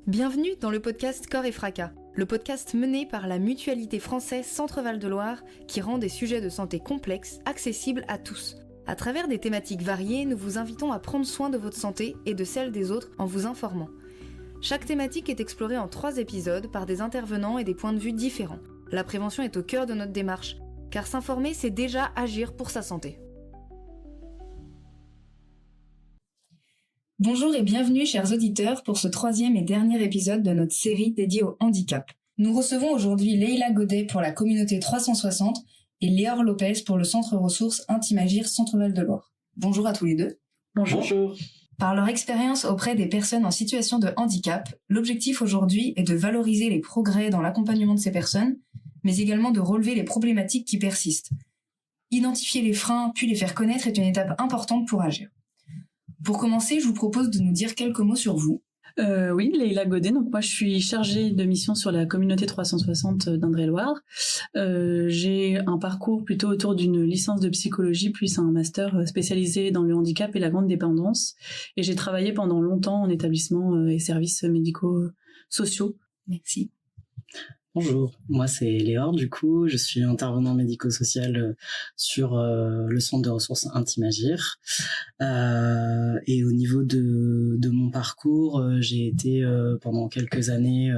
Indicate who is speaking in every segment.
Speaker 1: Bienvenue dans le podcast Corps et Fracas, le podcast mené par la Mutualité française Centre-Val de Loire qui rend des sujets de santé complexes accessibles à tous. À travers des thématiques variées, nous vous invitons à prendre soin de votre santé et de celle des autres en vous informant. Chaque thématique est explorée en 3 épisodes par des intervenants et des points de vue différents. La prévention est au cœur de notre démarche, car s'informer, c'est déjà agir pour sa santé. Bonjour et bienvenue chers auditeurs pour ce 3e et dernier épisode de notre série dédiée au handicap. Nous recevons aujourd'hui Leïla Godet pour la communauté 360 et Léor Lopez pour le centre ressources Intimagir Centre-Val de Loire. Bonjour à tous les deux.
Speaker 2: Bonjour.
Speaker 1: Par leur expérience auprès des personnes en situation de handicap, l'objectif aujourd'hui est de valoriser les progrès dans l'accompagnement de ces personnes, mais également de relever les problématiques qui persistent. Identifier les freins puis les faire connaître est une étape importante pour agir. Pour commencer, je vous propose de nous dire quelques mots sur vous.
Speaker 2: Oui, Leïla Godet. Donc moi, je suis chargée de mission sur la communauté 360 d'Indre-et-Loire. J'ai un parcours plutôt autour d'une licence de psychologie plus un master spécialisé dans le handicap et la grande dépendance. Et j'ai travaillé pendant longtemps en établissement et services médico-sociaux.
Speaker 1: Merci.
Speaker 3: Bonjour, moi c'est Léor, du coup, je suis intervenant médico-social sur le centre de ressources Intimagir. Et au niveau de mon parcours, j'ai été pendant quelques années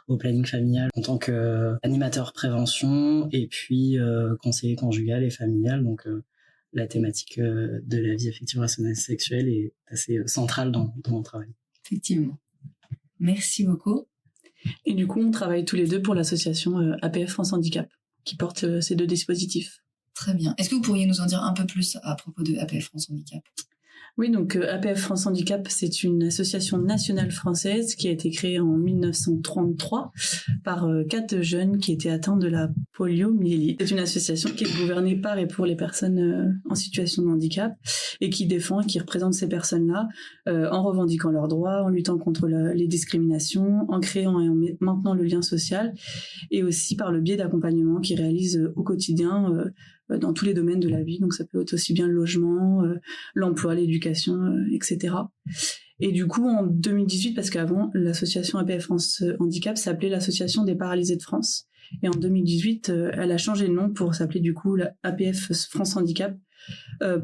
Speaker 3: au planning familial en tant qu'animateur prévention et puis conseiller conjugal et familial. Donc la thématique de la vie affective relationnelle sexuelle est assez centrale dans mon travail.
Speaker 1: Effectivement. Merci beaucoup.
Speaker 2: Et du coup, on travaille tous les deux pour l'association APF France Handicap, qui porte ces 2 dispositifs.
Speaker 1: Très bien. Est-ce que vous pourriez nous en dire un peu plus à propos de APF France Handicap ?
Speaker 2: Oui, donc APF France Handicap, c'est une association nationale française qui a été créée en 1933 par 4 jeunes qui étaient atteints de la poliomyélite. C'est une association qui est gouvernée par et pour les personnes en situation de handicap et qui défend et qui représente ces personnes-là en revendiquant leurs droits, en luttant contre les discriminations, en créant et en maintenant le lien social et aussi par le biais d'accompagnement qu'ils réalisent au quotidien dans tous les domaines de la vie. Donc ça peut être aussi bien le logement, l'emploi, l'éducation, etc. Et du coup, en 2018, parce qu'avant, l'association APF France Handicap s'appelait l'Association des paralysés de France. Et en 2018, elle a changé de nom pour s'appeler du coup la APF France Handicap,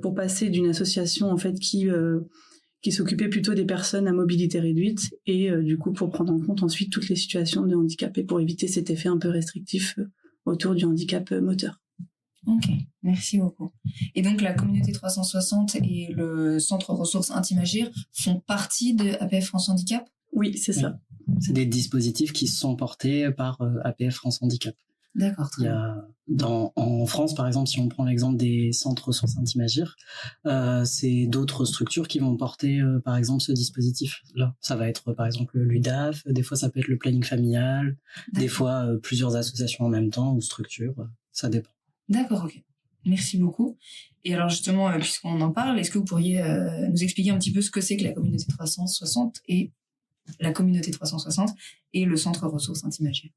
Speaker 2: pour passer d'une association en fait qui s'occupait plutôt des personnes à mobilité réduite et du coup pour prendre en compte ensuite toutes les situations de handicap et pour éviter cet effet un peu restrictif autour du handicap moteur.
Speaker 1: Ok, merci beaucoup. Et donc la communauté 360 et le centre ressources Intimagir font partie de APF France Handicap ?
Speaker 2: Oui, c'est ça.
Speaker 3: C'est des dispositifs qui sont portés par APF France Handicap.
Speaker 1: D'accord, très bien.
Speaker 3: En France, par exemple, si on prend l'exemple des centres ressources Intimagir, c'est d'autres structures qui vont porter, par exemple, ce dispositif-là. Ça va être, par exemple, l'UDAF, des fois ça peut être le planning familial, des fois plusieurs associations en même temps ou structures, ça dépend.
Speaker 1: D'accord, ok. Merci beaucoup. Et alors justement, puisqu'on en parle, est-ce que vous pourriez nous expliquer un petit peu ce que c'est que la communauté 360 et le centre ressources Intimagir ?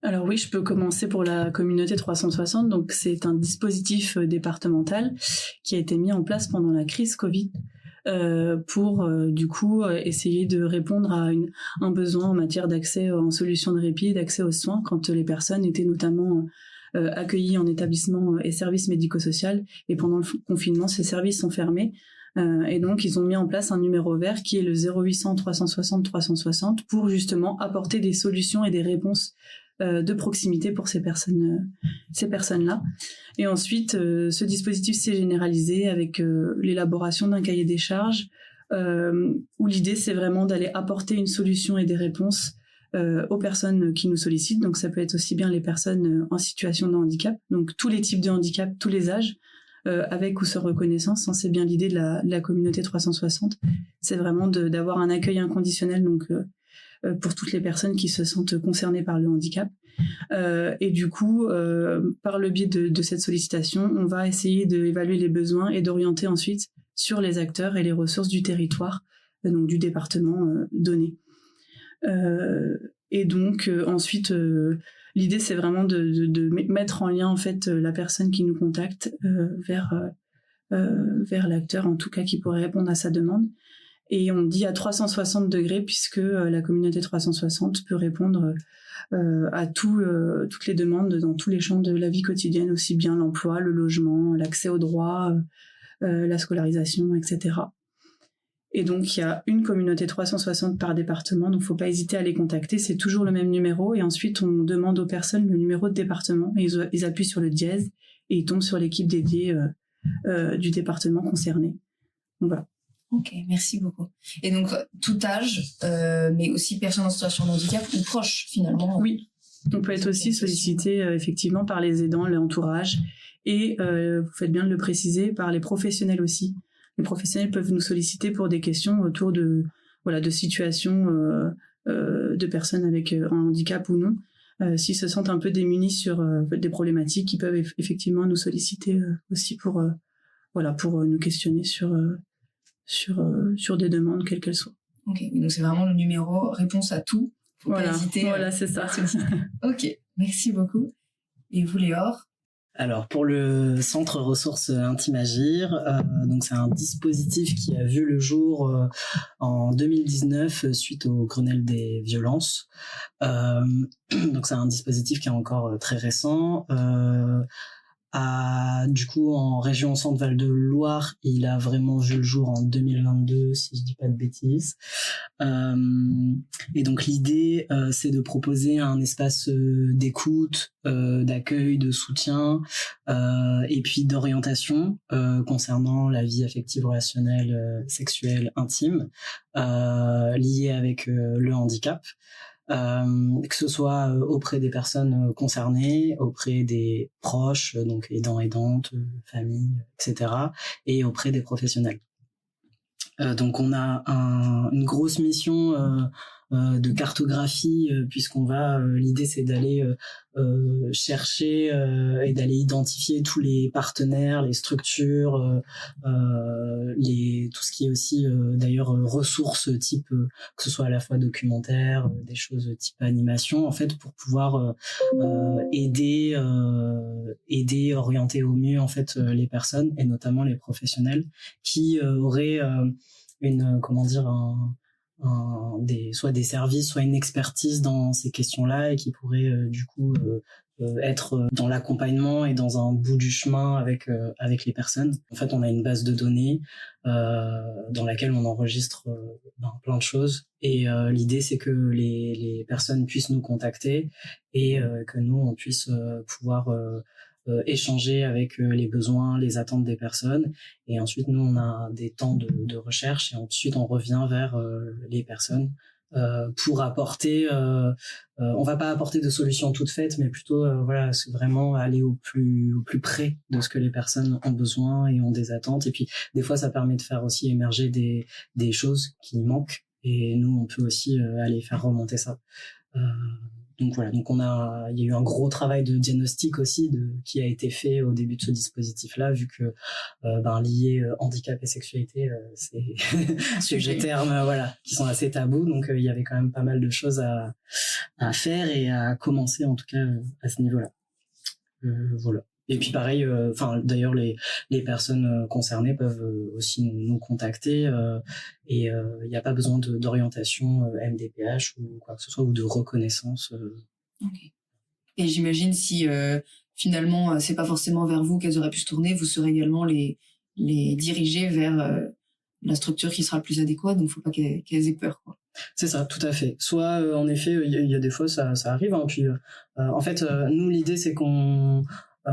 Speaker 2: Alors oui, je peux commencer pour la communauté 360. Donc c'est un dispositif départemental qui a été mis en place pendant la crise Covid pour du coup essayer de répondre à un besoin en matière d'accès en solutions de répit, d'accès aux soins quand les personnes étaient notamment accueillis en établissement et services médico-social. Et pendant le confinement, ces services sont fermés. Et donc, ils ont mis en place un numéro vert qui est le 0800 360 360 pour justement apporter des solutions et des réponses de proximité pour ces personnes-là. Et ensuite, ce dispositif s'est généralisé avec l'élaboration d'un cahier des charges où l'idée, c'est vraiment d'aller apporter une solution et des réponses aux personnes qui nous sollicitent. Donc ça peut être aussi bien les personnes en situation de handicap, donc tous les types de handicap, tous les âges, avec ou sans reconnaissance. C'est bien l'idée de la communauté 360. C'est vraiment d'avoir un accueil inconditionnel donc pour toutes les personnes qui se sentent concernées par le handicap. Et du coup, par le biais de cette sollicitation, on va essayer d'évaluer les besoins et d'orienter ensuite sur les acteurs et les ressources du territoire, donc du département donné. Et donc ensuite l'idée c'est vraiment de mettre en lien en fait la personne qui nous contacte vers l'acteur en tout cas qui pourrait répondre à sa demande Et on dit à 360 degrés puisque la communauté 360 peut répondre à toutes les demandes dans tous les champs de la vie quotidienne, aussi bien l'emploi, le logement, l'accès aux droits, la scolarisation, etc. Et donc, il y a une communauté 360 par département, donc il ne faut pas hésiter à les contacter. C'est toujours le même numéro. Et ensuite, on demande aux personnes le numéro de département. Et ils appuient sur le dièse et ils tombent sur l'équipe dédiée du département concerné. Donc voilà.
Speaker 1: Ok, merci beaucoup. Et donc, tout âge, mais aussi personnes en situation de handicap ou proches, finalement.
Speaker 2: Oui, on peut être aussi sollicité effectivement par les aidants, l'entourage. Et vous faites bien de le préciser, par les professionnels aussi. Les professionnels peuvent nous solliciter pour des questions autour de situations de personnes avec un handicap ou non. S'ils se sentent un peu démunis sur des problématiques, ils peuvent effectivement nous solliciter aussi pour nous questionner sur des demandes, quelles qu'elles soient.
Speaker 1: Ok, donc c'est vraiment le numéro réponse à tout. Faut pas hésiter.
Speaker 2: Voilà, c'est ça.
Speaker 1: Ok, merci beaucoup. Et vous, Léor?
Speaker 3: Alors pour le centre ressources Intim'Agir, donc c'est un dispositif qui a vu le jour en 2019 suite au Grenelle des violences. Donc c'est un dispositif qui est encore très récent. Du coup, en région Centre-Val de Loire, il a vraiment vu le jour en 2022, si je dis pas de bêtises. Et donc l'idée, c'est de proposer un espace d'écoute, d'accueil, de soutien, et puis d'orientation concernant la vie affective, relationnelle, sexuelle, intime, liée avec le handicap. Que ce soit auprès des personnes concernées, auprès des proches, donc aidants, aidantes, famille, etc., et auprès des professionnels. Donc on a une grosse mission de cartographie, puisqu'on va, l'idée c'est d'aller chercher et d'aller identifier tous les partenaires, les structures, tout ce qui est aussi d'ailleurs ressources type que ce soit à la fois documentaire, des choses type animation, en fait, pour pouvoir aider, orienter au mieux en fait les personnes et notamment les professionnels qui auraient soit des services, soit une expertise dans ces questions-là et qui pourraient du coup être dans l'accompagnement et dans un bout du chemin avec les personnes. En fait, on a une base de données dans laquelle on enregistre plein de choses et l'idée c'est que les personnes puissent nous contacter et que nous on puisse pouvoir échanger avec les besoins, les attentes des personnes. Et ensuite, nous, on a des temps de recherche et ensuite, on revient vers les personnes pour apporter... on va pas apporter de solutions toutes faites, mais plutôt, c'est vraiment aller au plus près de ce que les personnes ont besoin et ont des attentes. Et puis, des fois, ça permet de faire aussi émerger des choses qui manquent. Et nous, on peut aussi aller faire remonter ça. Donc voilà, il y a eu un gros travail de diagnostic aussi qui a été fait au début de ce dispositif-là, vu que lié handicap et sexualité, c'est des termes qui sont assez tabous, donc il y avait quand même pas mal de choses à faire et à commencer en tout cas à ce niveau-là. Voilà. Et puis pareil, d'ailleurs les personnes concernées peuvent aussi nous contacter et il n'y a pas besoin d'orientation MDPH ou quoi que ce soit ou de reconnaissance.
Speaker 1: Okay. Et j'imagine si finalement c'est pas forcément vers vous qu'elles auraient pu se tourner, vous saurez également les diriger vers la structure qui sera le plus adéquate, donc faut pas qu'elles aient peur, quoi.
Speaker 3: C'est ça, tout à fait. Soit en effet, il y a des fois ça arrive, hein, puis en fait nous l'idée c'est qu'on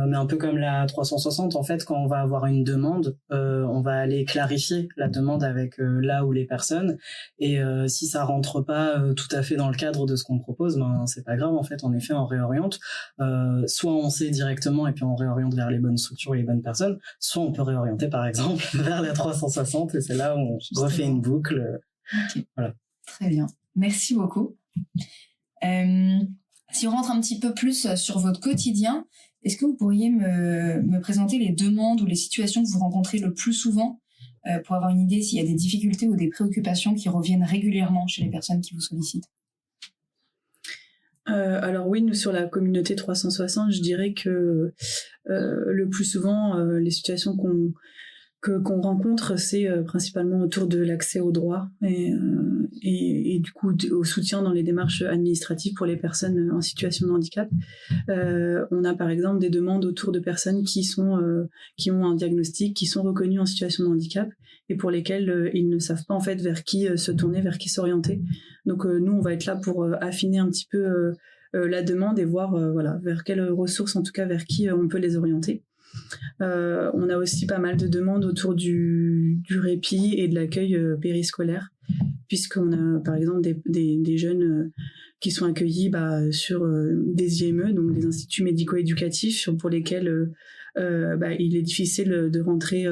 Speaker 3: mais un peu comme la 360, en fait, quand on va avoir une demande, on va aller clarifier la demande avec là où les personnes. Et si ça rentre pas tout à fait dans le cadre de ce qu'on propose, c'est pas grave. En fait, en effet, on réoriente. Soit on sait directement et puis on réoriente vers les bonnes structures et les bonnes personnes. Soit on peut réorienter, par exemple, vers la 360 et c'est là où on refait une boucle.
Speaker 1: Okay.
Speaker 3: Voilà.
Speaker 1: Très bien. Merci beaucoup. Si on rentre un petit peu plus sur votre quotidien, est-ce que vous pourriez me présenter les demandes ou les situations que vous rencontrez le plus souvent pour avoir une idée s'il y a des difficultés ou des préoccupations qui reviennent régulièrement chez les personnes qui vous sollicitent?
Speaker 2: Alors oui, nous sur la communauté 360, je dirais que le plus souvent, les situations qu'on rencontre, c'est principalement autour de l'accès aux droits et du coup au soutien dans les démarches administratives pour les personnes en situation de handicap. On a par exemple des demandes autour de personnes qui ont un diagnostic, qui sont reconnues en situation de handicap et pour lesquelles ils ne savent pas en fait vers qui se tourner, vers qui s'orienter. Donc nous, on va être là pour affiner un petit peu la demande et voir vers quelles ressources, en tout cas vers qui on peut les orienter. On a aussi pas mal de demandes autour du répit et de l'accueil périscolaire, puisqu'on a par exemple des jeunes qui sont accueillis sur des IME, donc des instituts médico-éducatifs, pour lesquels il est difficile de rentrer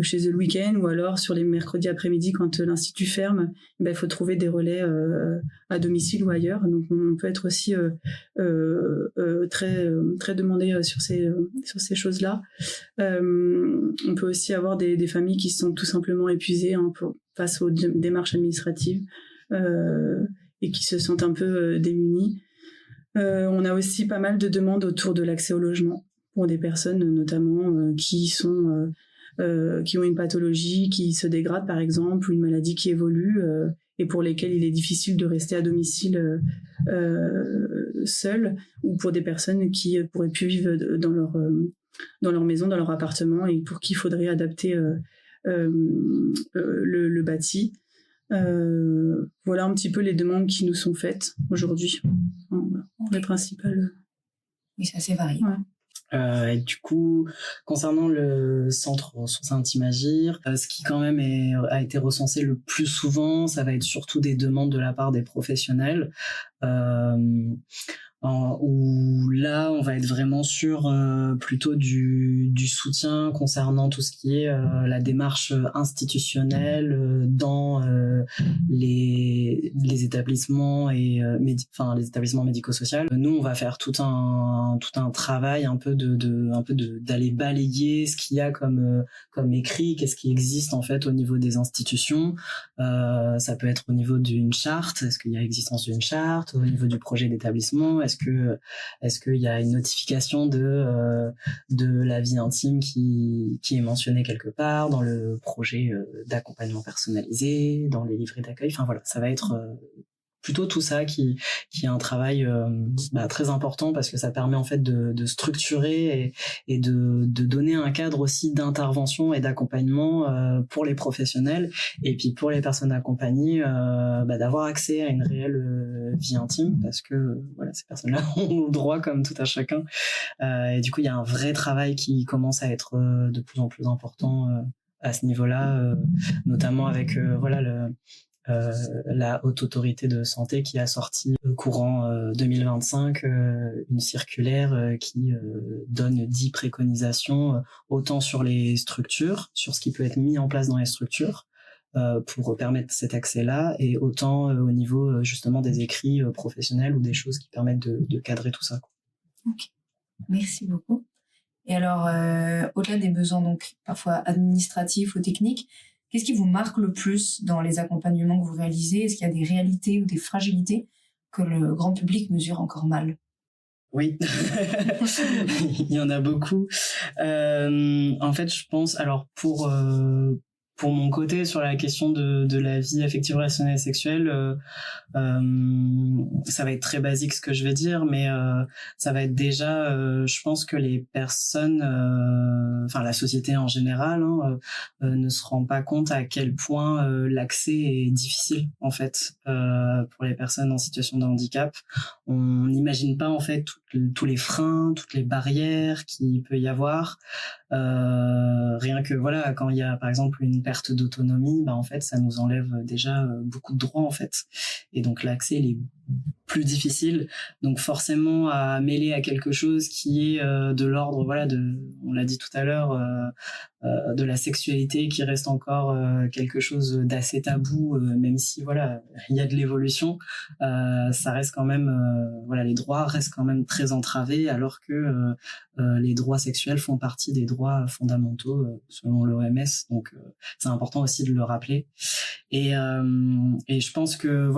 Speaker 2: chez eux le week-end, ou alors sur les mercredis après-midi quand l'institut ferme, il faut trouver des relais à domicile ou ailleurs. Donc on peut être aussi très très demandé sur ces choses-là. On peut aussi avoir des familles qui sont tout simplement épuisées face aux démarches administratives et qui se sentent un peu démunies. On a aussi pas mal de demandes autour de l'accès au logement pour des personnes notamment qui ont une pathologie qui se dégrade par exemple, ou une maladie qui évolue et pour lesquelles il est difficile de rester à domicile seul, ou pour des personnes qui pourraient plus vivre dans leur maison, dans leur appartement, et pour qui il faudrait adapter le bâti. Voilà un petit peu les demandes qui nous sont faites aujourd'hui. Les principales.
Speaker 1: Oui, c'est assez varié.
Speaker 2: Ouais.
Speaker 3: Et du coup, concernant le centre ressources Intim'Agir, ce qui quand même a été recensé le plus souvent, ça va être surtout des demandes de la part des professionnels, où là, on va être vraiment sur plutôt du soutien concernant tout ce qui est la démarche institutionnelle dans les établissements et les établissements médico-sociaux. Nous, on va faire tout un travail un peu d'aller balayer ce qu'il y a comme écrit, qu'est-ce qui existe en fait au niveau des institutions. Ça peut être au niveau d'une charte, est-ce qu'il y a existence d'une charte, au niveau du projet d'établissement, est-ce qu'il y a une notification de la vie intime qui est mentionnée quelque part dans le projet d'accompagnement personnalisé, dans les livrets d'accueil. Enfin voilà, ça va être plutôt tout ça qui est un travail très important, parce que ça permet en fait de structurer et de donner un cadre aussi d'intervention et d'accompagnement pour les professionnels, et puis pour les personnes accompagnées d'avoir accès à une réelle vie intime, parce que ces personnes-là ont le droit comme tout à chacun, et du coup il y a un vrai travail qui commence à être de plus en plus important à ce niveau-là, notamment avec la Haute Autorité de Santé qui a sorti courant 2025 une circulaire qui donne 10 préconisations autant sur les structures, sur ce qui peut être mis en place dans les structures pour permettre cet accès-là, et autant au niveau justement des écrits professionnels ou des choses qui permettent de cadrer tout ça.
Speaker 1: Ok, merci beaucoup. Et alors, au-delà des besoins donc parfois administratifs ou techniques, qu'est-ce qui vous marque le plus dans les accompagnements que vous réalisez ? Est-ce qu'il y a des réalités ou des fragilités que le grand public mesure encore mal ?
Speaker 3: Oui, il y en a beaucoup. En fait, je pense, alors pour mon côté, sur la question de la vie affective, relationnelle et sexuelle, ça va être très basique ce que je vais dire, mais ça va être déjà, je pense que les personnes, la société en général, ne se rend pas compte à quel point l'accès est difficile en fait pour les personnes en situation de handicap. On n'imagine pas en fait tous les freins, toutes les barrières qu'il peut y avoir. Rien que quand il y a par exemple une perte d'autonomie, en fait ça nous enlève déjà beaucoup de droits en fait, et donc l'accès il est plus difficile, donc forcément à mêler à quelque chose qui est de l'ordre on l'a dit tout à l'heure, de la sexualité qui reste encore quelque chose d'assez tabou, même si il y a de l'évolution, ça reste quand même les droits restent quand même très entravés, alors que les droits sexuels font partie des droits fondamentaux selon l'OMS, donc c'est important aussi de le rappeler, et je pense que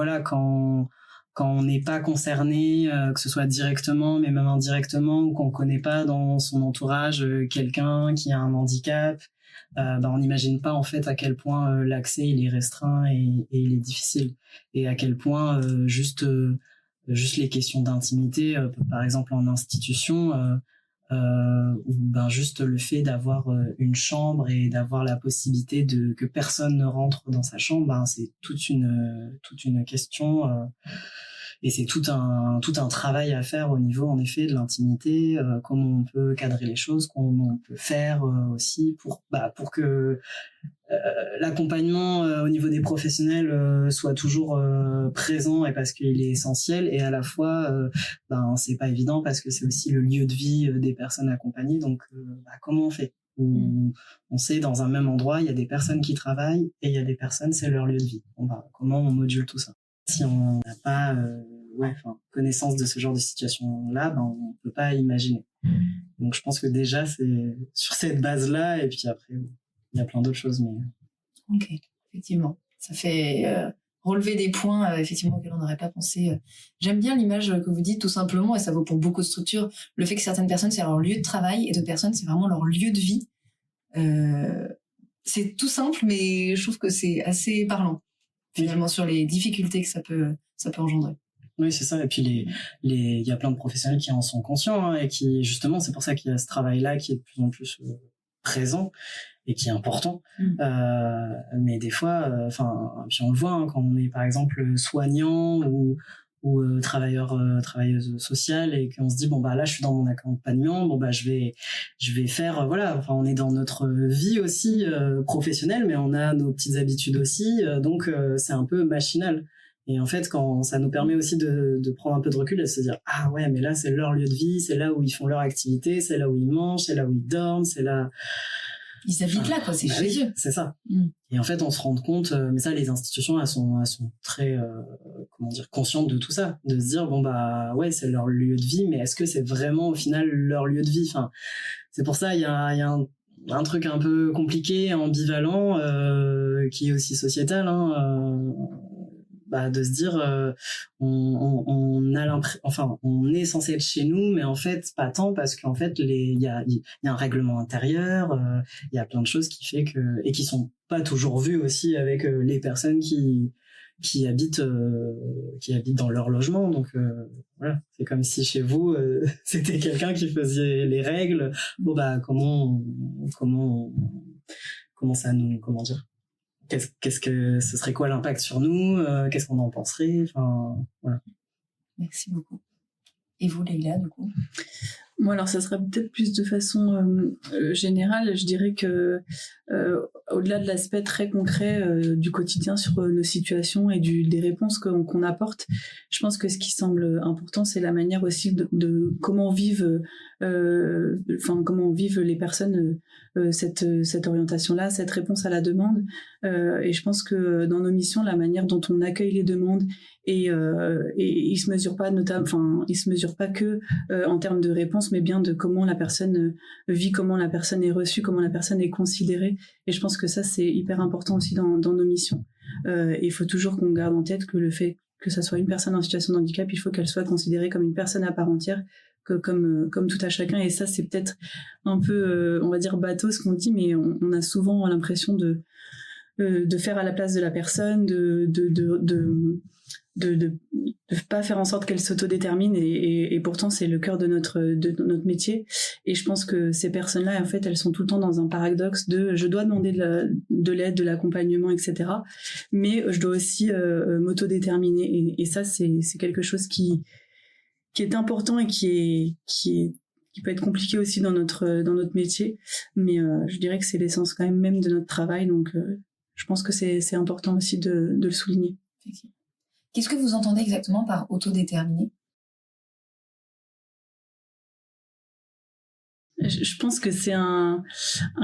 Speaker 3: quand on n'est pas concerné, que ce soit directement, mais même indirectement, ou qu'on ne connaît pas dans son entourage quelqu'un qui a un handicap, on n'imagine pas en fait à quel point l'accès il est restreint et il est difficile, et à quel point juste les questions d'intimité, par exemple en institution, ou juste le fait d'avoir une chambre et d'avoir la possibilité que personne ne rentre dans sa chambre, c'est toute une question, et c'est tout un travail à faire au niveau en effet de l'intimité, comment on peut cadrer les choses, comment on peut faire aussi pour que l'accompagnement au niveau des professionnels soit toujours présent, et parce qu'il est essentiel, et à la fois c'est pas évident parce que c'est aussi le lieu de vie des personnes accompagnées, donc comment on fait? On sait, dans un même endroit il y a des personnes qui travaillent et il y a des personnes c'est leur lieu de vie. Comment on module tout ça? Si on n'a pas connaissance de ce genre de situation là, on peut pas imaginer. Donc je pense que déjà c'est sur cette base là, et puis après il y a plein d'autres choses.
Speaker 1: Ok, effectivement. Ça fait relever des points effectivement auxquels on n'aurait pas pensé. J'aime bien l'image que vous dites, tout simplement, et ça vaut pour beaucoup de structures, le fait que certaines personnes, c'est leur lieu de travail, et d'autres personnes, c'est vraiment leur lieu de vie. C'est tout simple, mais je trouve que c'est assez parlant, finalement, sur les difficultés que ça peut engendrer.
Speaker 3: Oui, c'est ça. Et puis il y a plein de professionnels qui en sont conscients, et qui, justement, c'est pour ça qu'il y a ce travail-là qui est de plus en plus présent et qui est important. Mais des fois, puis on le voit quand on est par exemple soignant ou travailleuse sociale, et qu'on se dit là je suis dans mon accompagnement, je vais faire on est dans notre vie aussi professionnelle, mais on a nos petites habitudes aussi, donc c'est un peu machinal. Et en fait, quand ça nous permet aussi de prendre un peu de recul et de se dire ah ouais, mais là c'est leur lieu de vie, c'est là où ils font leur activité, c'est là où ils mangent, c'est là où ils dorment, c'est là.
Speaker 1: Ils habitent là, quoi, c'est chez eux.
Speaker 3: C'est ça. Et en fait, on se rend compte, mais ça, les institutions, elles sont très, conscientes de tout ça, de se dire ouais, c'est leur lieu de vie, mais est-ce que c'est vraiment au final leur lieu de vie? C'est pour ça, il y a un truc un peu compliqué, ambivalent, qui est aussi sociétal, de se dire on a l'impression, on est censé être chez nous, mais en fait pas tant, parce qu'en fait il y a un règlement intérieur, il y a plein de choses qui fait que, et qui sont pas toujours vues aussi avec les personnes qui habitent dans leur logement. Donc voilà, c'est comme si chez vous c'était quelqu'un qui faisait les règles. Comment ça nous, comment dire, qu'est-ce que ce serait, quoi l'impact sur nous, qu'est-ce qu'on en penserait, voilà.
Speaker 1: Merci beaucoup. Et vous, Leïla, du coup?
Speaker 2: Moi, alors ça sera peut-être plus de façon générale. Je dirais que au-delà de l'aspect très concret du quotidien sur nos situations et des réponses qu'on apporte, je pense que ce qui semble important, c'est la manière aussi de comment vivent les personnes cette orientation-là, cette réponse à la demande. Et je pense que dans nos missions, la manière dont on accueille les demandes, et il se mesure pas que en termes de réponse, mais bien de comment la personne vit, comment la personne est reçue, comment la personne est considérée. Et je pense que ça, c'est hyper important aussi dans nos missions. Il faut toujours qu'on garde en tête que le fait que ça soit une personne en situation de handicap, il faut qu'elle soit considérée comme une personne à part entière, comme tout à chacun. Et ça, c'est peut-être un peu, on va dire, bateau ce qu'on dit, mais on a souvent l'impression de faire à la place de la personne, de pas faire en sorte qu'elle s'autodétermine, et pourtant c'est le cœur de notre métier. Et je pense que ces personnes-là, en fait, elles sont tout le temps dans un paradoxe de je dois demander de l'aide, de l'accompagnement, etc. Mais je dois aussi m'autodéterminer, et ça c'est quelque chose qui est important et qui peut être compliqué aussi dans notre métier, mais je dirais que c'est l'essence quand même de notre travail, donc je pense que c'est important aussi de le souligner.
Speaker 1: Qu'est-ce que vous entendez exactement par autodéterminer ?
Speaker 2: Je pense que c'est un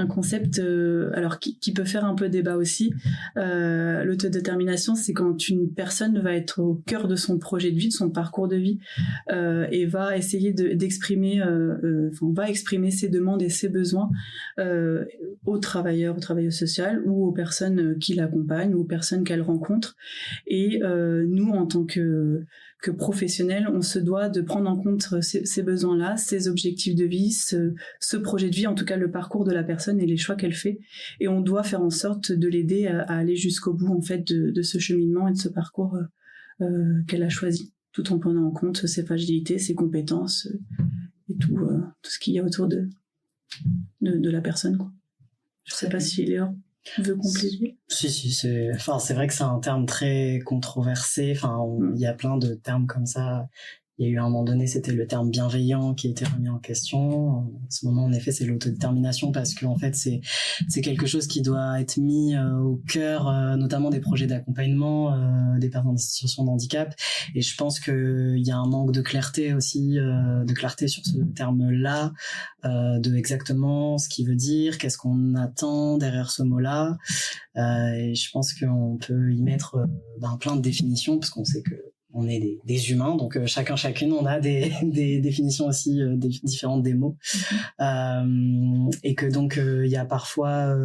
Speaker 2: concept alors qui peut faire un peu débat aussi. L'autodétermination, c'est quand une personne va être au cœur de son projet de vie, de son parcours de vie, et va essayer d'exprimer, va exprimer ses demandes et ses besoins aux travailleurs, aux travailleuses sociales, ou aux personnes qui l'accompagnent, ou aux personnes qu'elle rencontre. Et nous, en tant que professionnels, on se doit de prendre en compte ces besoins-là, ces objectifs de vie, ce projet de vie, en tout cas le parcours de la personne et les choix qu'elle fait. Et on doit faire en sorte de l'aider à aller jusqu'au bout, en fait, de ce cheminement et de ce parcours qu'elle a choisi, tout en prenant en compte ses fragilités, ses compétences et tout ce qu'il y a autour de la personne, quoi. Je sais pas si Léa veut compléter.
Speaker 3: Si, c'est vrai que c'est un terme très controversé. Il y a plein de termes comme ça. Il y a eu à un moment donné, c'était le terme bienveillant qui a été remis en question. En ce moment, en effet, c'est l'autodétermination parce que en fait, c'est quelque chose qui doit être mis au cœur, notamment des projets d'accompagnement des personnes en situation de handicap. Et je pense qu'il y a un manque de clarté aussi, sur ce terme-là, de exactement ce qu'il veut dire, qu'est-ce qu'on attend derrière ce mot-là. Et je pense qu'on peut y mettre plein de définitions parce qu'on sait que on est des humains, donc chacune, on a des définitions aussi différentes des mots, et que donc il y a parfois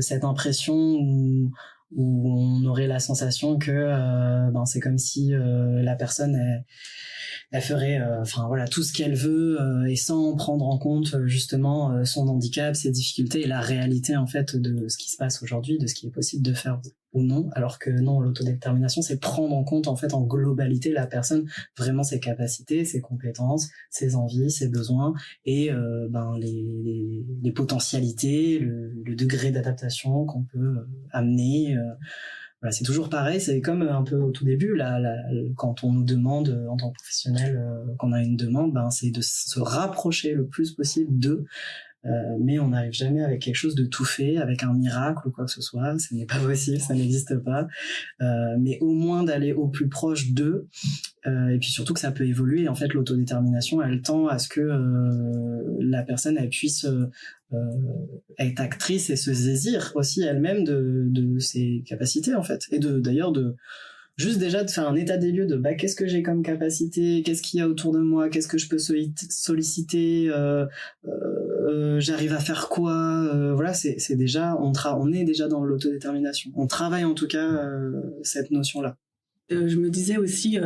Speaker 3: cette impression où on aurait la sensation que c'est comme si la personne elle ferait tout ce qu'elle veut et sans prendre en compte justement son handicap, ses difficultés et la réalité en fait de ce qui se passe aujourd'hui, de ce qui est possible de faire ou non, alors que non, l'autodétermination c'est prendre en compte en fait en globalité la personne, vraiment ses capacités, ses compétences, ses envies, ses besoins et les potentialités, le degré d'adaptation qu'on peut amener. Voilà, c'est toujours pareil, c'est comme un peu au tout début, quand on nous demande en tant que professionnel qu'on a une demande, c'est de se rapprocher le plus possible d'eux, mais on n'arrive jamais avec quelque chose de tout fait, avec un miracle ou quoi que ce soit, ce n'est pas possible, ça n'existe pas, mais au moins d'aller au plus proche d'eux, et puis surtout que ça peut évoluer. En fait, l'autodétermination, elle tend à ce que la personne elle puisse être actrice et se saisir aussi elle-même de ses capacités en fait, et d'ailleurs juste déjà de faire un état des lieux de qu'est-ce que j'ai comme capacité, qu'est-ce qu'il y a autour de moi, qu'est-ce que je peux solliciter, j'arrive à faire quoi, voilà, c'est déjà on est déjà dans l'autodétermination, on travaille en tout cas cette notion là.
Speaker 2: Je me disais aussi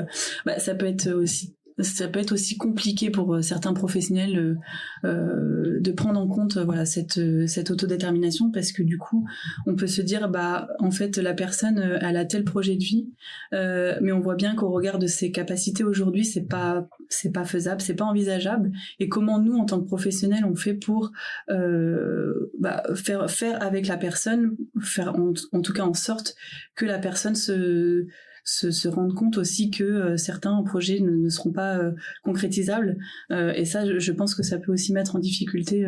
Speaker 2: ça peut être aussi compliqué pour certains professionnels de prendre en compte cette autodétermination, parce que du coup on peut se dire en fait la personne elle a tel projet de vie, mais on voit bien qu'au regard de ses capacités aujourd'hui c'est pas faisable, c'est pas envisageable, et comment nous en tant que professionnels on fait pour faire avec la personne, faire en tout cas en sorte que la personne se rendre compte aussi que certains projets ne seront pas concrétisables, et ça je pense que ça peut aussi mettre en difficulté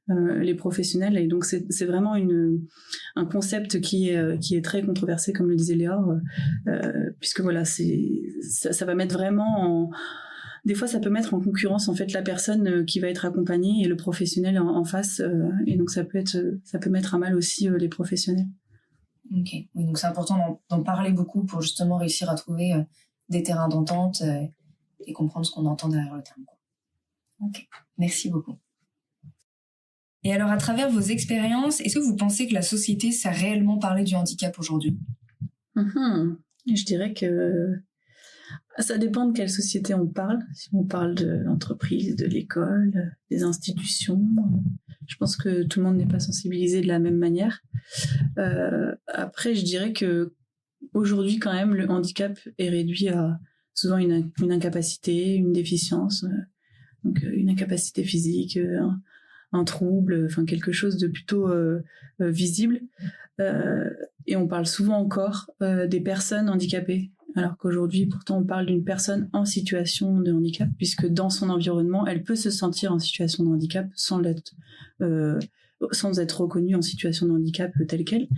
Speaker 2: les professionnels, et donc c'est vraiment un concept qui est très controversé, comme le disait Léa, puisque voilà, ça va mettre vraiment des fois ça peut mettre en concurrence en fait la personne qui va être accompagnée et le professionnel en face, et donc ça peut mettre à mal aussi les professionnels.
Speaker 1: Ok, oui, donc c'est important d'en parler beaucoup pour justement réussir à trouver des terrains d'entente et comprendre ce qu'on entend derrière le terme. Ok, merci beaucoup. Et alors, à travers vos expériences, est-ce que vous pensez que la société sait réellement parler du handicap aujourd'hui ?
Speaker 2: Je dirais que ça dépend de quelle société on parle. Si on parle de l'entreprise, de l'école, des institutions, je pense que tout le monde n'est pas sensibilisé de la même manière. Après, je dirais que aujourd'hui, quand même, le handicap est réduit à souvent une incapacité, une déficience, donc une incapacité physique, un trouble, enfin quelque chose de plutôt visible. Et on parle souvent encore des personnes handicapées, alors qu'aujourd'hui, pourtant, on parle d'une personne en situation de handicap, puisque dans son environnement, elle peut se sentir en situation de handicap sans être reconnue en situation de handicap telle qu'elle.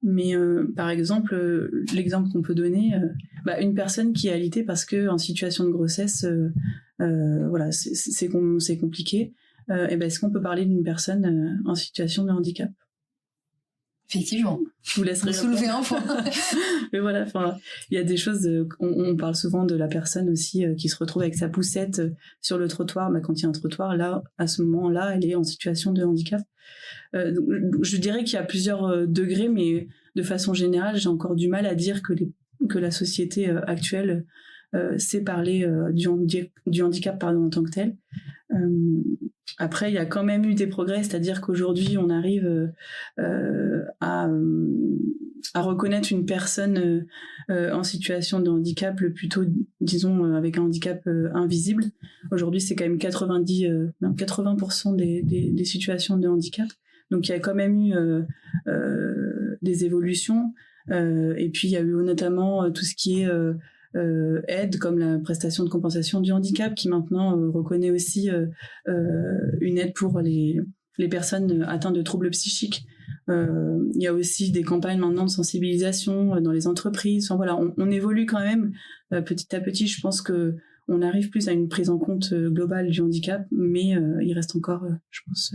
Speaker 2: Mais par exemple, l'exemple qu'on peut donner, une personne qui est alitée parce que en situation de grossesse, voilà, c'est compliqué. Est-ce qu'on peut parler d'une personne en situation de handicap ?
Speaker 1: Effectivement.
Speaker 2: Je vous laisserai
Speaker 1: soulever un point.
Speaker 2: Mais voilà, il y a des choses. On parle souvent de la personne aussi qui se retrouve avec sa poussette sur le trottoir. Quand il y a un trottoir, là, à ce moment-là, elle est en situation de handicap. Donc, je dirais qu'il y a plusieurs degrés, mais de façon générale, j'ai encore du mal à dire que la société actuelle sait parler du handicap en tant que tel. Après, il y a quand même eu des progrès, c'est-à-dire qu'aujourd'hui, on arrive à reconnaître une personne en situation de handicap le plus tôt, disons, avec un handicap invisible. Aujourd'hui, c'est quand même 80% des situations de handicap. Donc, il y a quand même eu des évolutions. Et puis, il y a eu notamment tout ce qui est aide, comme la prestation de compensation du handicap, qui maintenant reconnaît aussi une aide pour les personnes atteintes de troubles psychiques. Il y a aussi des campagnes maintenant de sensibilisation dans les entreprises. Enfin, voilà, on évolue quand même petit à petit. Je pense que on arrive plus à une prise en compte globale du handicap, mais il reste encore, je pense,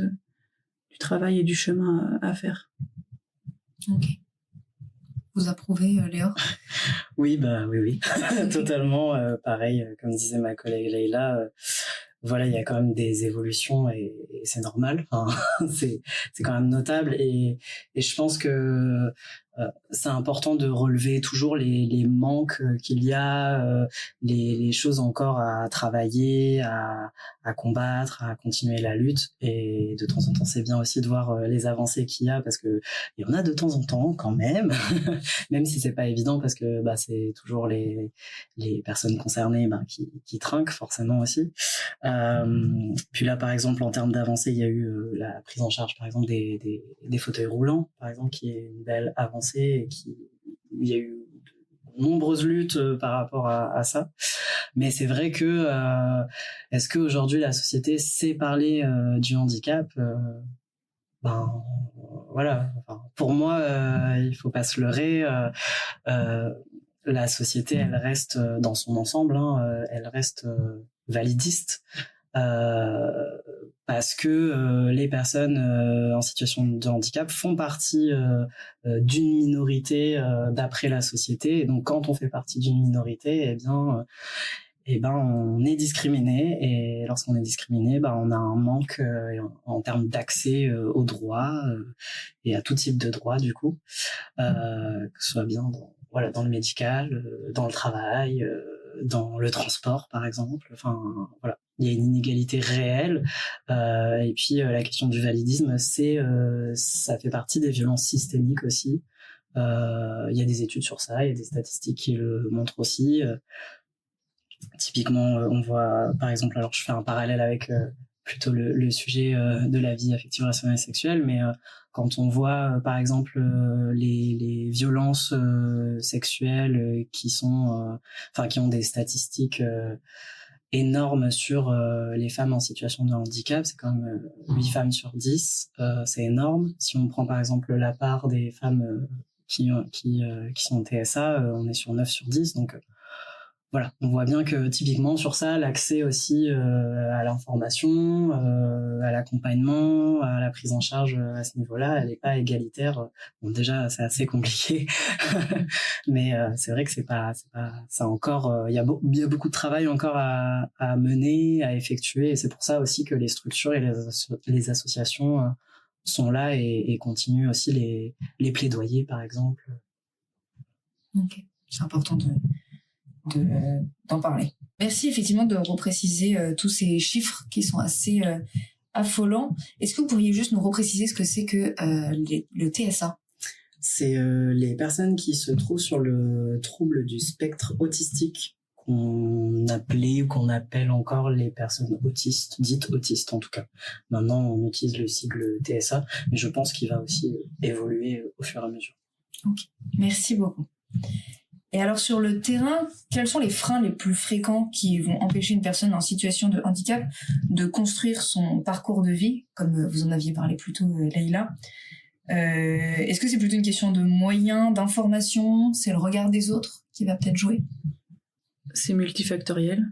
Speaker 2: du travail et du chemin à faire.
Speaker 1: Ok. Vous approuvez, Léa ?
Speaker 3: Oui, oui. Totalement. Pareil, comme disait ma collègue Leïla, voilà, il y a quand même des évolutions et c'est normal. Enfin, c'est quand même notable et je pense que c'est important de relever toujours les manques qu'il y a, les choses encore à travailler, à combattre, à continuer la lutte. Et de temps en temps, c'est bien aussi de voir les avancées qu'il y a parce que il y en a de temps en temps quand même, même si c'est pas évident parce que c'est toujours les personnes concernées qui trinquent forcément aussi. Puis là, par exemple, en termes d'avancée, il y a eu la prise en charge, par exemple, des fauteuils roulants, par exemple, qui est une belle avancée et il y a eu de nombreuses luttes par rapport à ça. Mais c'est vrai que est-ce qu'aujourd'hui la société sait parler du handicap voilà. Enfin, pour moi, il faut pas se leurrer. La société, elle reste dans son ensemble, elle reste validiste. Parce que les personnes en situation de handicap font partie d'une minorité d'après la société. Et donc, quand on fait partie d'une minorité, eh ben, on est discriminé. Et lorsqu'on est discriminé, on a un manque en termes d'accès aux droits et à tout type de droits, du coup, que ce soit bien dans le médical, dans le travail, dans le transport, par exemple. Enfin, voilà. Il y a une inégalité réelle. Et puis, la question du validisme, ça fait partie des violences systémiques aussi. Il y a des études sur ça, il y a des statistiques qui le montrent aussi. Typiquement, on voit, par exemple, alors je fais un parallèle avec plutôt le sujet de la vie affective, relationnelle et sexuelle, mais quand on voit, par exemple, les violences sexuelles qui ont des statistiques énormes sur les femmes en situation de handicap, c'est quand même 8 femmes sur 10, c'est énorme. Si on prend par exemple la part des femmes qui sont TSA, on est sur 9 sur 10, donc voilà, on voit bien que typiquement sur ça, l'accès aussi à l'information, à l'accompagnement, à la prise en charge à ce niveau-là, elle n'est pas égalitaire. Bon, déjà, c'est assez compliqué, mais c'est vrai que c'est encore. Il y a beaucoup de travail encore à mener, à effectuer, et c'est pour ça aussi que les structures et les associations sont là et continuent aussi les plaidoyers, par exemple.
Speaker 1: Ok, c'est important d'en parler. Merci effectivement de repréciser tous ces chiffres qui sont assez affolants. Est-ce que vous pourriez juste nous repréciser ce que c'est que le TSA ?
Speaker 3: C'est les personnes qui se trouvent sur le trouble du spectre autistique, qu'on appelait ou qu'on appelle encore les personnes autistes, dites autistes en tout cas. Maintenant, on utilise le sigle TSA, mais je pense qu'il va aussi évoluer au fur et à mesure.
Speaker 1: Ok, merci beaucoup. Et alors sur le terrain, quels sont les freins les plus fréquents qui vont empêcher une personne en situation de handicap de construire son parcours de vie, comme vous en aviez parlé plus tôt, Leïla ? Est-ce que c'est plutôt une question de moyens, d'information ? C'est le regard des autres qui va peut-être jouer ?
Speaker 2: C'est multifactoriel.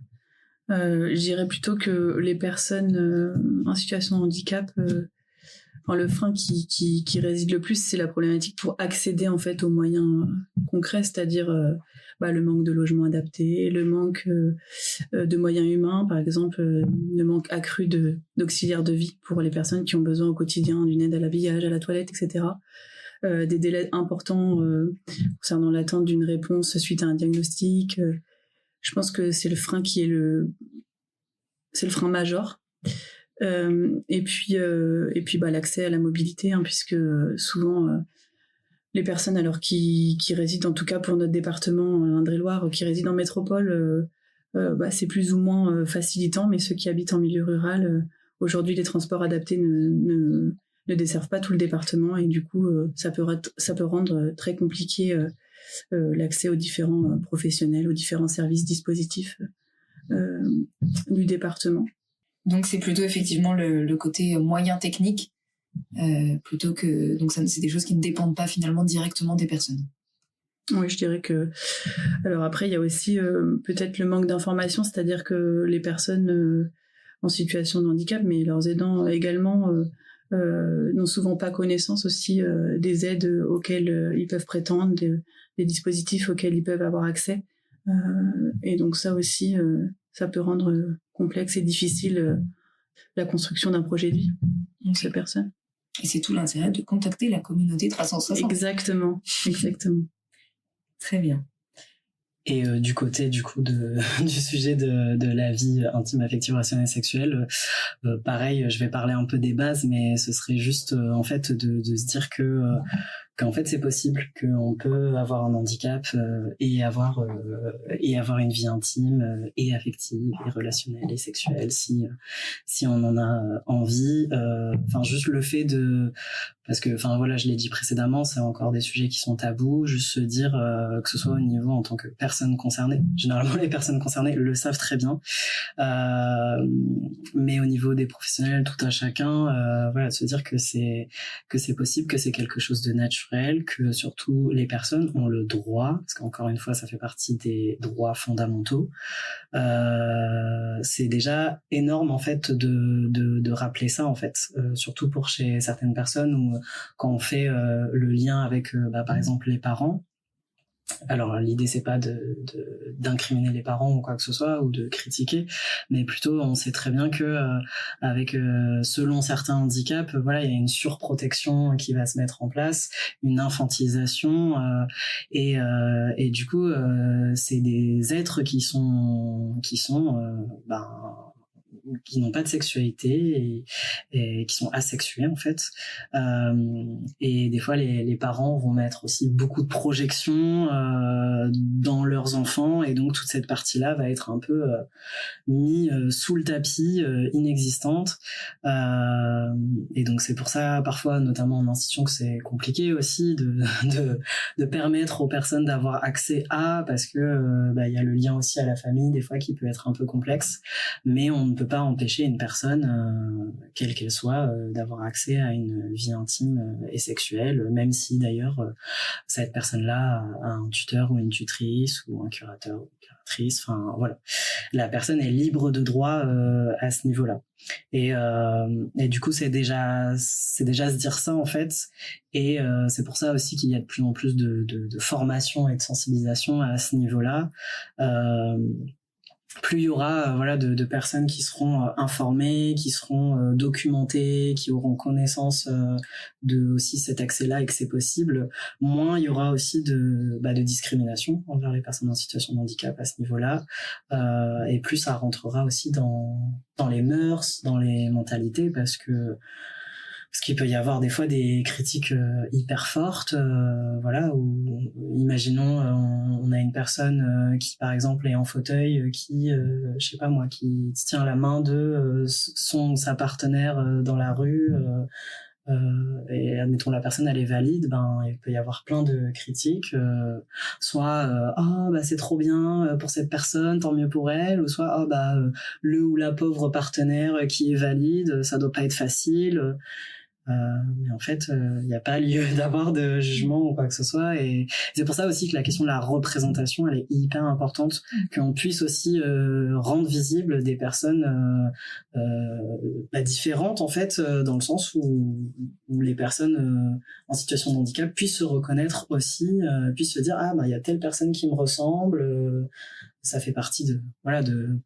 Speaker 2: Je dirais plutôt que les personnes en situation de handicap, le frein qui réside le plus, c'est la problématique pour accéder en fait aux moyens concrets, c'est-à-dire le manque de logement adapté, le manque de moyens humains, par exemple, le manque accru d'auxiliaires de vie pour les personnes qui ont besoin au quotidien d'une aide à l'habillage, à la toilette, etc. Des délais importants concernant l'attente d'une réponse suite à un diagnostic. Je pense que c'est le frein c'est le frein majeur. Et puis l'accès à la mobilité, puisque souvent les personnes qui résident, en tout cas pour notre département Indre-et-Loire, qui résident en métropole, c'est plus ou moins facilitant, mais ceux qui habitent en milieu rural, aujourd'hui les transports adaptés ne desservent pas tout le département, et du coup ça peut rendre très compliqué l'accès aux différents professionnels, aux différents services, dispositifs du département.
Speaker 1: Donc c'est plutôt effectivement le côté moyen technique, plutôt que... Donc c'est des choses qui ne dépendent pas finalement directement des personnes.
Speaker 2: Oui, je dirais que... Alors après, il y a aussi peut-être le manque d'information, c'est-à-dire que les personnes en situation de handicap, mais leurs aidants également, n'ont souvent pas connaissance aussi des aides auxquelles ils peuvent prétendre, des dispositifs auxquels ils peuvent avoir accès. Et donc ça aussi, ça peut rendre complexe et difficile la construction d'un projet de vie pour ces personnes.
Speaker 1: Et c'est tout l'intérêt de contacter la communauté 360.
Speaker 2: Exactement.
Speaker 1: Très bien.
Speaker 3: Et du côté du sujet de la vie intime, affective, rationnelle et sexuelle, pareil, je vais parler un peu des bases, mais ce serait juste en fait de se dire qu'en fait c'est possible, qu'on peut avoir un handicap et avoir une vie intime et affective et relationnelle et sexuelle si on en a envie. Juste le fait parce que je l'ai dit précédemment, c'est encore des sujets qui sont tabous, juste se dire que ce soit au niveau en tant que personne concernée. Généralement les personnes concernées le savent très bien, mais au niveau des professionnels, tout à chacun, de se dire que c'est possible, que c'est quelque chose de naturel, que surtout les personnes ont le droit, parce qu'encore une fois ça fait partie des droits fondamentaux. C'est déjà énorme en fait de rappeler ça en fait, surtout pour chez certaines personnes où quand on fait le lien avec par exemple les parents. Alors l'idée c'est pas d'incriminer les parents ou quoi que ce soit ou de critiquer, mais plutôt on sait très bien que avec selon certains handicaps, il y a une surprotection qui va se mettre en place, une infantilisation et du coup c'est des êtres qui n'ont pas de sexualité et qui sont asexués en fait, et des fois les parents vont mettre aussi beaucoup de projections dans leurs enfants, et donc toute cette partie là va être un peu mis sous le tapis, inexistante, et donc c'est pour ça parfois notamment en institution que c'est compliqué aussi de permettre aux personnes d'avoir accès parce que y a le lien aussi à la famille des fois qui peut être un peu complexe, mais on ne peut pas empêcher une personne, quelle qu'elle soit, d'avoir accès à une vie intime et sexuelle, même si d'ailleurs cette personne-là a un tuteur ou une tutrice ou un curateur ou une curatrice. La personne est libre de droit à ce niveau-là. Et du coup c'est déjà se dire ça en fait, et c'est pour ça aussi qu'il y a de plus en plus de formation et de sensibilisation à ce niveau-là. Plus il y aura de personnes qui seront informées, qui seront documentées, qui auront connaissance de aussi cet accès-là et que c'est possible, moins il y aura aussi de discrimination envers les personnes en situation de handicap à ce niveau-là, et plus ça rentrera aussi dans les mœurs, dans les mentalités, parce qu'il peut y avoir des fois des critiques hyper fortes, où imaginons on a une personne qui par exemple est en fauteuil, qui qui tient la main de sa partenaire dans la rue, et admettons la personne elle est valide, il peut y avoir plein de critiques, soit c'est trop bien pour cette personne, tant mieux pour elle, ou soit le ou la pauvre partenaire qui est valide, ça doit pas être facile. Mais en fait il n'y a pas lieu d'avoir de jugement ou quoi que ce soit, et c'est pour ça aussi que la question de la représentation elle est hyper importante, qu'on puisse aussi rendre visible des personnes différentes en fait, dans le sens où les personnes en situation de handicap puissent se reconnaître aussi, puissent se dire il y a telle personne qui me ressemble. Ça fait partie de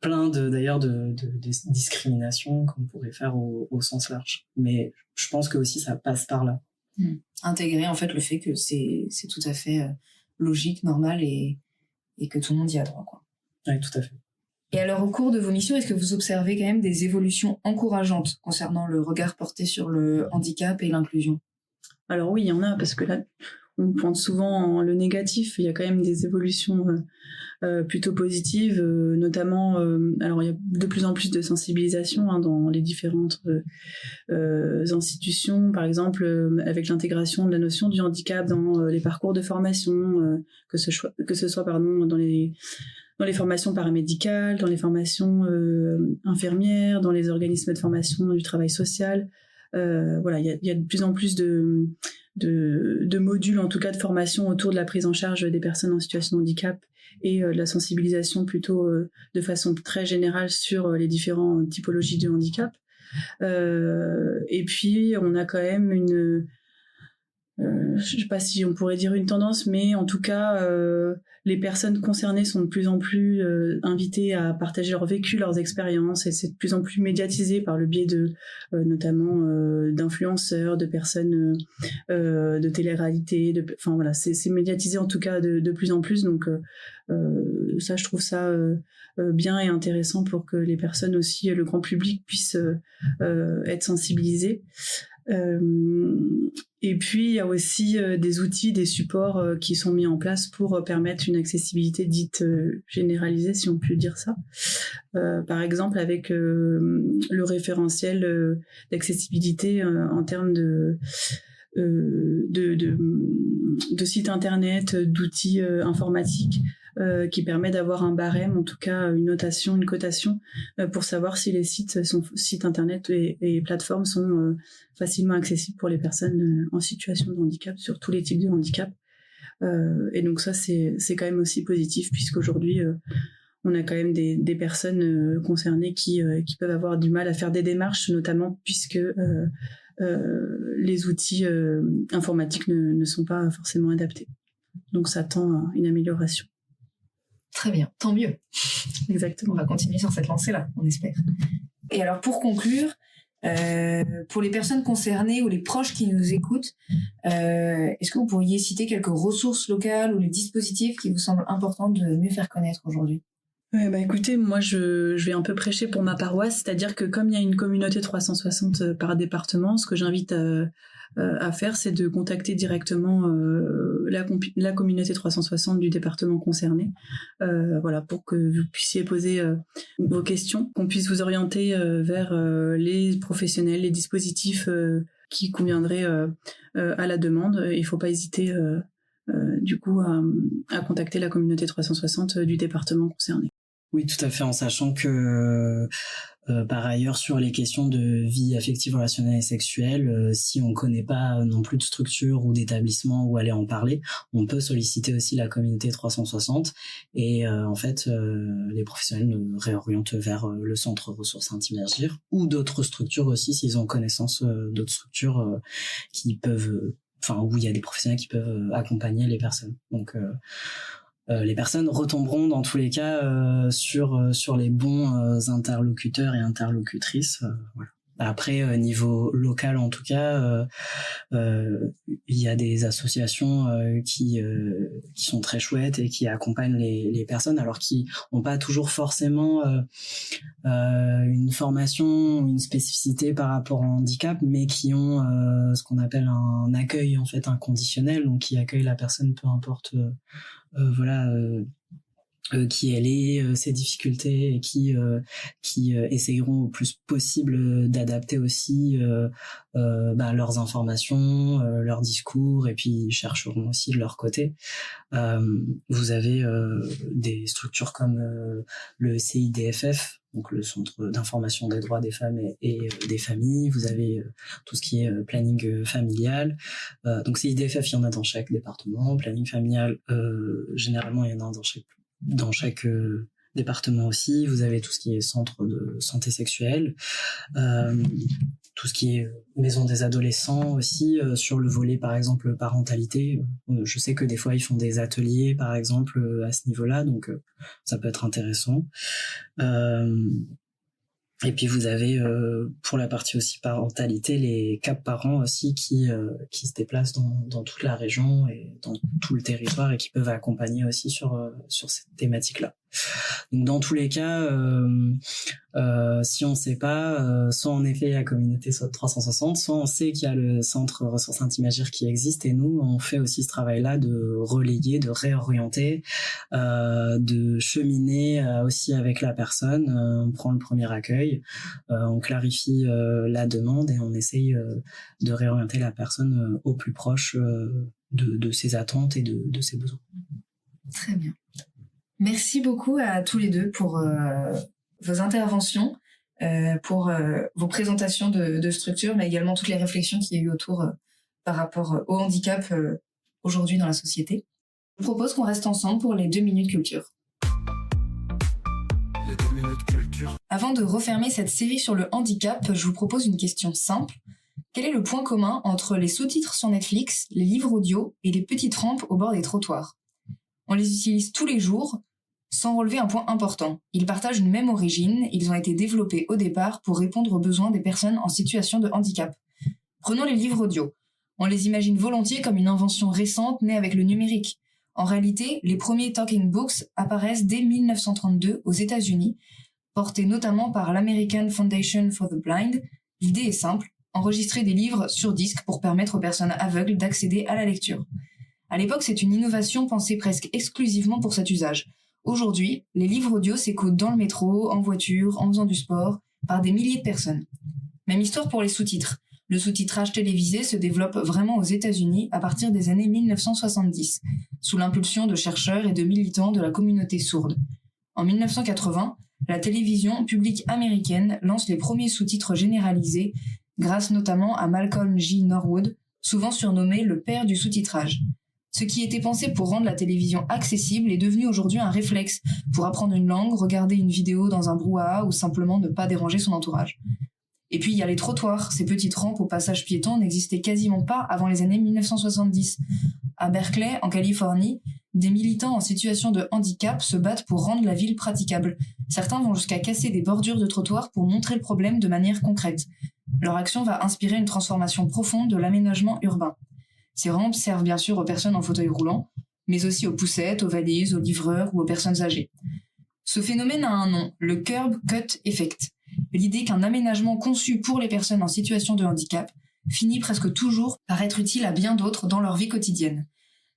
Speaker 3: plein de discriminations qu'on pourrait faire au sens large, mais je pense que aussi ça passe par là.
Speaker 1: Intégrer en fait le fait que c'est tout à fait logique, normal, et que tout le monde y a droit, quoi.
Speaker 3: Oui, tout à fait.
Speaker 1: Et alors, au cours de vos missions, est-ce que vous observez quand même des évolutions encourageantes concernant le regard porté sur le handicap et l'inclusion ?
Speaker 2: Alors oui, il y en a, parce que là, on pointe souvent le négatif. Il y a quand même des évolutions plutôt positives, notamment, alors il y a de plus en plus de sensibilisation dans les différentes institutions, par exemple avec l'intégration de la notion du handicap dans les parcours de formation, que ce soit dans les formations paramédicales, dans les formations infirmières, dans les organismes de formation du travail social. Voilà, il y a de plus en plus de modules, en tout cas de formation autour de la prise en charge des personnes en situation de handicap et de la sensibilisation plutôt de façon très générale sur les différentes typologies de handicap. Et puis, on a quand même je ne sais pas si on pourrait dire une tendance, mais en tout cas, les personnes concernées sont de plus en plus invitées à partager leur vécu, leurs expériences, et c'est de plus en plus médiatisé par le biais de notamment d'influenceurs, de personnes de télé-réalité. Enfin voilà, c'est médiatisé en tout cas de plus en plus. Donc ça, je trouve ça bien et intéressant pour que les personnes aussi, le grand public, puissent être sensibilisés. Et puis il y a aussi des outils, des supports qui sont mis en place pour permettre une accessibilité dite généralisée, si on peut dire ça. Par exemple avec le référentiel d'accessibilité en termes de sites internet, d'outils informatiques, qui permet d'avoir un barème, en tout cas une notation, une cotation, pour savoir si les sites internet et plateformes sont facilement accessibles pour les personnes en situation de handicap, sur tous les types de handicap. Et donc ça, c'est quand même aussi positif, puisqu'aujourd'hui, on a quand même des personnes concernées qui peuvent avoir du mal à faire des démarches, notamment puisque les outils informatiques ne sont pas forcément adaptés. Donc ça tend à une amélioration.
Speaker 1: Très bien, tant mieux.
Speaker 2: Exactement.
Speaker 1: On va continuer sur cette lancée-là, on espère. Et alors pour conclure, pour les personnes concernées ou les proches qui nous écoutent, est-ce que vous pourriez citer quelques ressources locales ou les dispositifs qui vous semblent importants de mieux faire connaître aujourd'hui ?
Speaker 2: Écoutez, moi je vais un peu prêcher pour ma paroisse, c'est-à-dire que comme il y a une communauté 360 par département, ce que j'invite à faire, c'est de contacter directement la communauté 360 du département concerné, voilà, pour que vous puissiez poser vos questions, qu'on puisse vous orienter vers les professionnels, les dispositifs qui conviendraient à la demande. Il ne faut pas hésiter du coup à contacter la communauté 360 du département concerné.
Speaker 3: Oui, tout à fait, en sachant que par ailleurs, sur les questions de vie affective, relationnelle et sexuelle, si on connaît pas non plus de structure ou d'établissement où aller en parler, on peut solliciter aussi la communauté 360 et en fait, les professionnels nous réorientent vers le centre ressources intimes Agir ou d'autres structures aussi s'ils ont connaissance d'autres structures qui peuvent, où il y a des professionnels qui peuvent accompagner les personnes. Donc les personnes retomberont dans tous les cas sur les bons interlocuteurs et interlocutrices. Voilà. Après, niveau local en tout cas, il y a des associations qui sont très chouettes et qui accompagnent les personnes, alors qui n'ont pas toujours forcément une formation, une spécificité par rapport au handicap, mais qui ont ce qu'on appelle un accueil en fait inconditionnel, donc qui accueillent la personne peu importe qui elle est, ses difficultés, et qui essayeront au plus possible d'adapter aussi leurs informations, leurs discours, et puis chercheront aussi de leur côté. Vous avez des structures comme le CIDFF, donc le Centre d'information des droits des femmes et des familles. Vous avez tout ce qui est planning familial. Donc CIDFF, il y en a dans chaque département. Planning familial, généralement, il y en a dans chaque département aussi. Vous avez tout ce qui est centre de santé sexuelle, tout ce qui est maison des adolescents aussi, sur le volet par exemple parentalité. Je sais que des fois ils font des ateliers par exemple à ce niveau-là, donc ça peut être intéressant. Et puis vous avez pour la partie aussi parentalité les CAP parents aussi qui se déplacent dans toute la région et dans tout le territoire et qui peuvent accompagner aussi sur cette thématique-là. Donc dans tous les cas, si on ne sait pas, soit en effet la communauté 360, soit on sait qu'il y a le centre ressources Intimagir qui existe, et nous on fait aussi ce travail-là de relayer, de réorienter, de cheminer aussi avec la personne. On prend le premier accueil, on clarifie la demande et on essaye de réorienter la personne au plus proche de ses attentes et de ses besoins.
Speaker 1: Très bien. Merci beaucoup à tous les deux pour vos interventions, pour vos présentations de structures, mais également toutes les réflexions qu'il y a eu autour par rapport au handicap aujourd'hui dans la société. Je vous propose qu'on reste ensemble pour les 2 minutes culture. Les 2 minutes culture. Avant de refermer cette série sur le handicap, je vous propose une question simple. Quel est le point commun entre les sous-titres sur Netflix, les livres audio et les petites rampes au bord des trottoirs ? On les utilise tous les jours, sans relever un point important. Ils partagent une même origine, ils ont été développés au départ pour répondre aux besoins des personnes en situation de handicap. Prenons les livres audio. On les imagine volontiers comme une invention récente née avec le numérique. En réalité, les premiers talking books apparaissent dès 1932 aux États-Unis, portés notamment par l'American Foundation for the Blind. L'idée est simple, enregistrer des livres sur disque pour permettre aux personnes aveugles d'accéder à la lecture. À l'époque, c'est une innovation pensée presque exclusivement pour cet usage. Aujourd'hui, les livres audio s'écoutent dans le métro, en voiture, en faisant du sport, par des milliers de personnes. Même histoire pour les sous-titres. Le sous-titrage télévisé se développe vraiment aux États-Unis à partir des années 1970, sous l'impulsion de chercheurs et de militants de la communauté sourde. En 1980, la télévision publique américaine lance les premiers sous-titres généralisés, grâce notamment à Malcolm J. Norwood, souvent surnommé le père du sous-titrage. Ce qui était pensé pour rendre la télévision accessible est devenu aujourd'hui un réflexe pour apprendre une langue, regarder une vidéo dans un brouhaha ou simplement ne pas déranger son entourage. Et puis il y a les trottoirs, ces petites rampes au passage piéton n'existaient quasiment pas avant les années 1970. À Berkeley, en Californie, des militants en situation de handicap se battent pour rendre la ville praticable. Certains vont jusqu'à casser des bordures de trottoirs pour montrer le problème de manière concrète. Leur action va inspirer une transformation profonde de l'aménagement urbain. Ces rampes servent bien sûr aux personnes en fauteuil roulant, mais aussi aux poussettes, aux valises, aux livreurs ou aux personnes âgées. Ce phénomène a un nom, le Curb Cut Effect. L'idée qu'un aménagement conçu pour les personnes en situation de handicap finit presque toujours par être utile à bien d'autres dans leur vie quotidienne.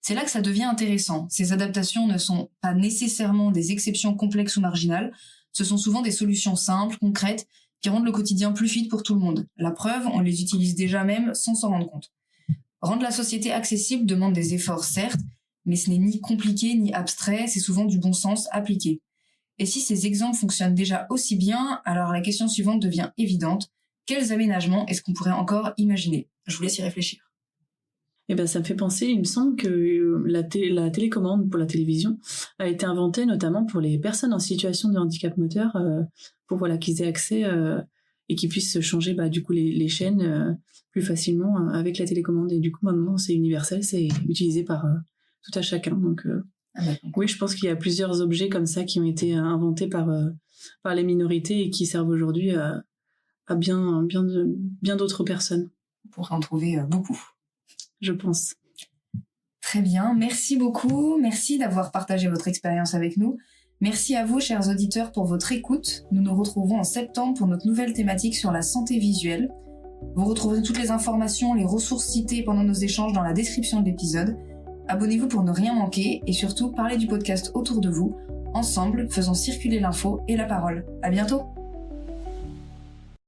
Speaker 1: C'est là que ça devient intéressant. Ces adaptations ne sont pas nécessairement des exceptions complexes ou marginales, ce sont souvent des solutions simples, concrètes, qui rendent le quotidien plus fluide pour tout le monde. La preuve, on les utilise déjà même sans s'en rendre compte. Rendre la société accessible demande des efforts, certes, mais ce n'est ni compliqué ni abstrait, c'est souvent du bon sens appliqué. Et si ces exemples fonctionnent déjà aussi bien, alors la question suivante devient évidente. Quels aménagements est-ce qu'on pourrait encore imaginer ? Je vous laisse y réfléchir.
Speaker 2: Eh ben, ça me fait penser, il me semble que la télécommande pour la télévision a été inventée notamment pour les personnes en situation de handicap moteur, pour qu'ils aient accès et qu'ils puissent changer du coup les chaînes plus facilement avec la télécommande. Et du coup, maintenant, c'est universel, c'est utilisé par tout à chacun. Donc, oui, je pense qu'il y a plusieurs objets comme ça qui ont été inventés par les minorités et qui servent aujourd'hui à bien d'autres personnes.
Speaker 1: On pourrait en trouver beaucoup.
Speaker 2: Je pense.
Speaker 1: Très bien, merci beaucoup. Merci d'avoir partagé votre expérience avec nous. Merci à vous, chers auditeurs, pour votre écoute. Nous nous retrouvons en septembre pour notre nouvelle thématique sur la santé visuelle. Vous retrouverez toutes les informations, les ressources citées pendant nos échanges dans la description de l'épisode. Abonnez-vous pour ne rien manquer et surtout parlez du podcast autour de vous. Ensemble, faisons circuler l'info et la parole. À bientôt!